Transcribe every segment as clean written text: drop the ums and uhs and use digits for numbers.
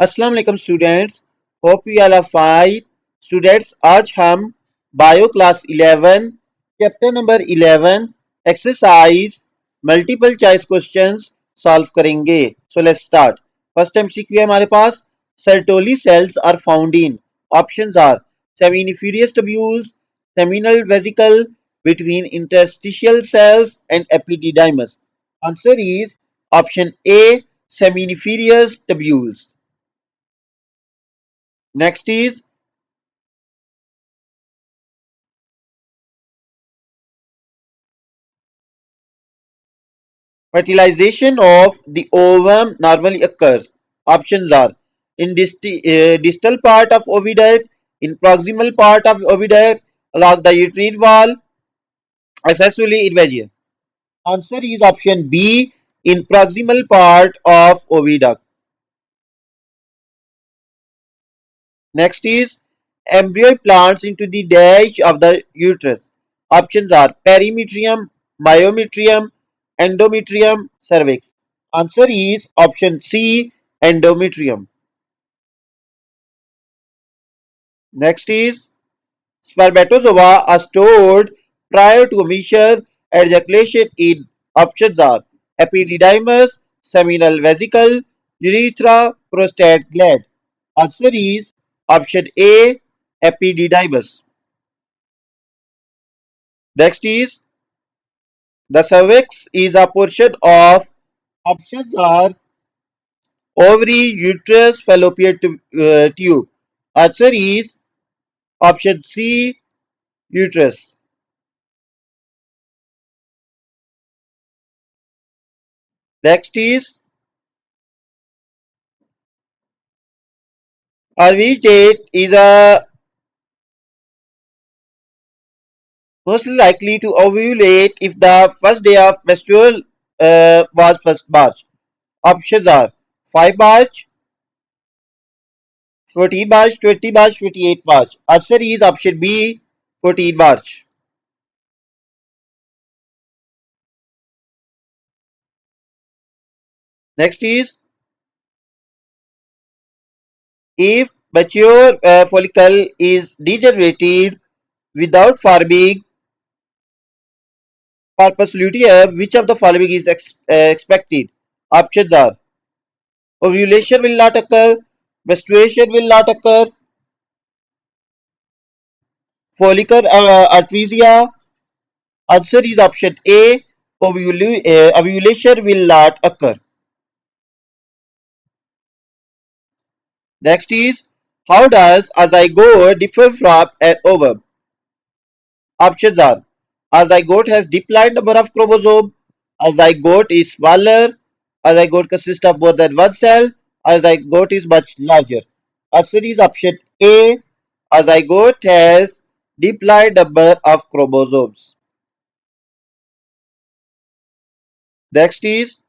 अस्सलाम वालेकुम students, hope you all are fine. Students, आज हम bio class 11 chapter number 11 exercise multiple choice questions solve करेंगे। So let's start. First MCQ है हमारे पास, Sertoli cells are found in. Options are seminiferous tubules, seminal vesicle between interstitial cells and epididymis. Answer is option A, seminiferous tubules. Next is fertilization of the ovum normally occurs. Options are in distal part of oviduct, in proximal part of oviduct, along the uterine wall, successfully in vagina. Answer is option B, in proximal part of oviduct. Next is embryo plants into the dash of the uterus. Options are perimetrium, myometrium, endometrium, cervix. Answer is option C, endometrium. Next is spermatozoa are stored prior to emission and ejaculation in. Options are epididymis, seminal vesicle, urethra, prostate gland. Answer is option A, epididymis. Next is the cervix is a portion of. Options are ovary, uterus, fallopian tube. Answer is option C, uterus. Next is which date is most likely to ovulate if the first day of menstrual was 1st March. Options are 5 March, 14 March, 20 March, 28 March. Answer is option B, 14 March. Next is if mature follicle is degenerated without forming purpose luteum, which of the following is expected? Options are ovulation will not occur, menstruation will not occur, follicular atresia. Answer is option A, ovulation will not occur. Next is how does a zygote differ from an ovum? Options are a zygote has diploid number of chromosomes, a zygote is smaller, a zygote consists of more than one cell, a zygote is much larger. Answer is option A, a zygote has diploid number of chromosomes. Next is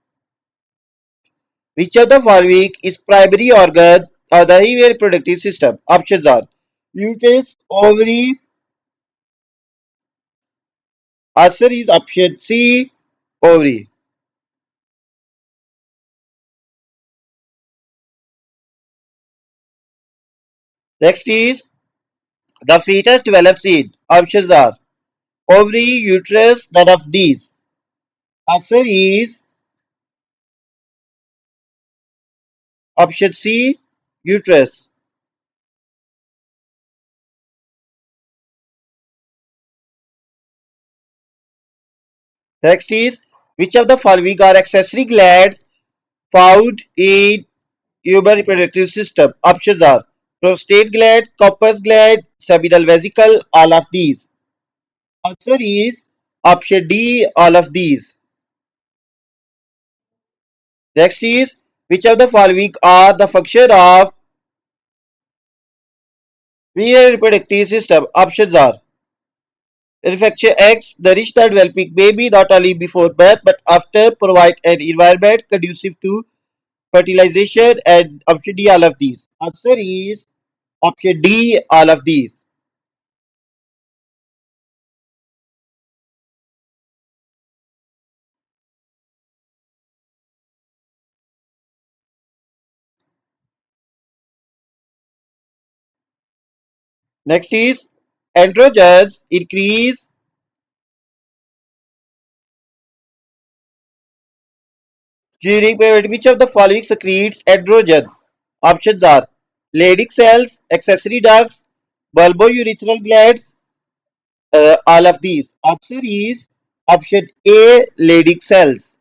which of the following is primary organ of the female reproductive system? Options are uterus, ovary. Answer is option C, ovary. Next is the fetus develops in. Options are ovary, uterus, none of these. Answer is option C, uterus. Next is which of the following are accessory glands found in human reproductive system? Options are prostate gland, corpus gland, seminal vesicle, all of these. Answer is option D, all of these. Next is which of the following are the function of female reproductive system? Options are manufacture eggs, nourish the developing baby not only before birth but after, provide an environment conducive to fertilization, and option D, all of these. Answer is option D, all of these. Next is androgens increase during puberty. Which of the following secretes androgen? Options are Leydig cells, accessory ducts, bulbourethral glands, all of these. Answer is option A, Leydig cells.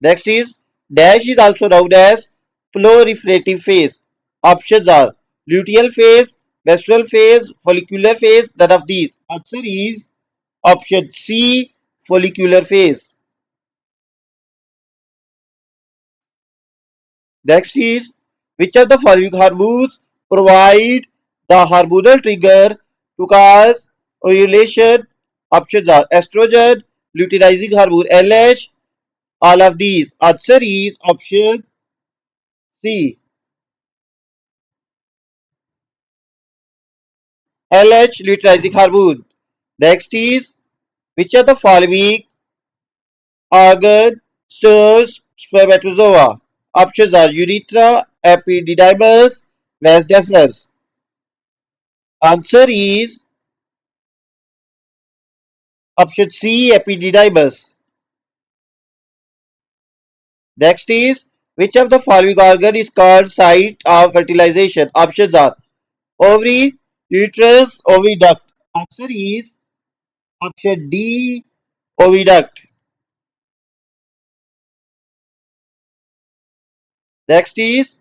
Next is dash is also known as proliferative phase. Options are luteal phase, menstrual phase, follicular phase, none of these. Answer is option C, follicular phase. Next is which of the following hormones provide the hormonal trigger to cause ovulation? Options are estrogen, luteinizing hormone LH, all of these. Answer is option C, LH luteinizing hormone. Next is which of the following organ stores spermatozoa? Options are urethra, epididymis, vas deferens. Answer is option C, epididymis. Next is which of the following organ is called site of fertilization? Options are ovary, uterus, oviduct. Answer is option D, oviduct. Next is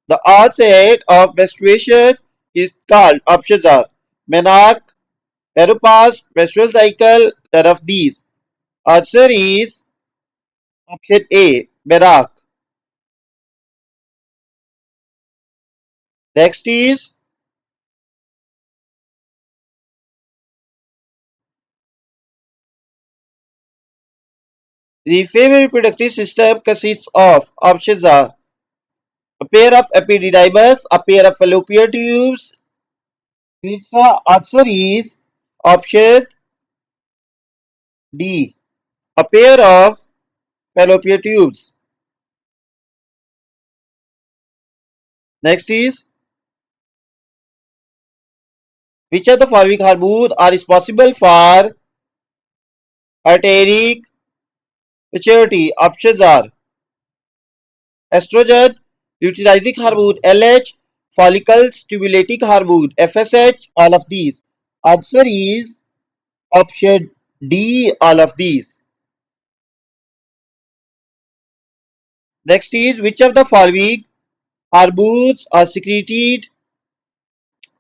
the onset of menstruation is called. Options are menarche, menopause, menstrual cycle, none of these. Answer is option A, menarche. Next is the female reproductive system consists of. Options are a pair of epididymis, a pair of fallopian tubes. The answer is option D, a pair of fallopian tubes. Next is which of the following hormones are responsible for attaining maturity? Options are estrogen, luteinizing hormone LH, follicle stimulating hormone FSH, all of these. Answer is option D, all of these. Next is which of the following hormones are secreted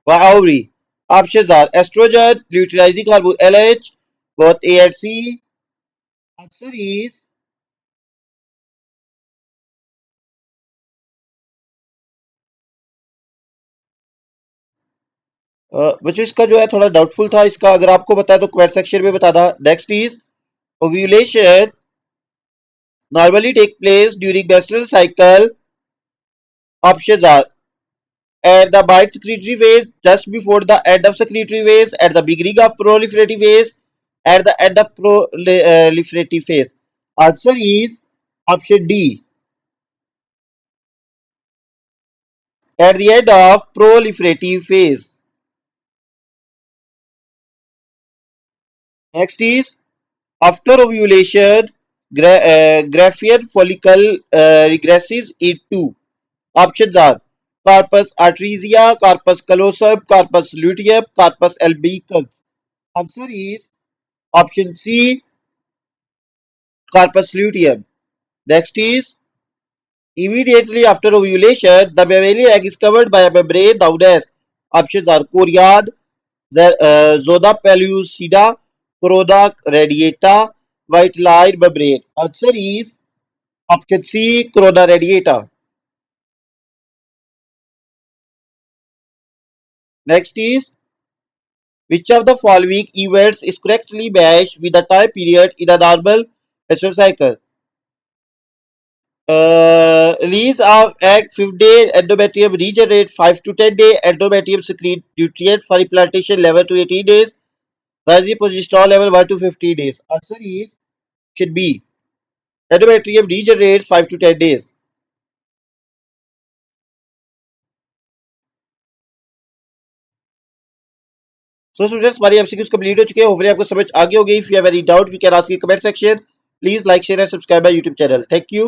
by ovary? Options are estrogen, luteinizing hormone LH, both A and C. Answer is बच्चों इसका जो है थोड़ा doubtful था इसका अगर आपको पता है तो कमेंट सेक्शन में बताना. Next is ovulation normally take place during menstrual cycle. Options are at the bite secretory phase, just before the end of secretory phase, at the beginning of proliferative phase, at the end of proliferative phase. Answer is option D, at the end of proliferative phase. Next is after ovulation, Graafian follicle regresses into. Options are corpus artesia, corpus callosum, corpus luteum, corpus albicans. Answer is option C, corpus luteum. Next is immediately after ovulation, the mammalian egg is covered by a membrane known as. Options are chorion, zoda pellucida, corona radiata, white line membrane. Answer is option C, corona radiata. Next is which of the following events is correctly matched with the time period in a normal menstrual cycle? Release of egg 5 day, endometrium regenerate 5 to 10 day, endometrium secrete nutrient for implantation 11 to 18 days, rising progesterone level 1 to 15 days. Answer is should be endometrium regenerates 5 to 10 days. So students हमारी MCQs complete हो चुके हैं। Hopefully आपको समझ आ गई होगी। If you have any doubt we can ask in comment section. Please like share and subscribe my YouTube channel. Thank you.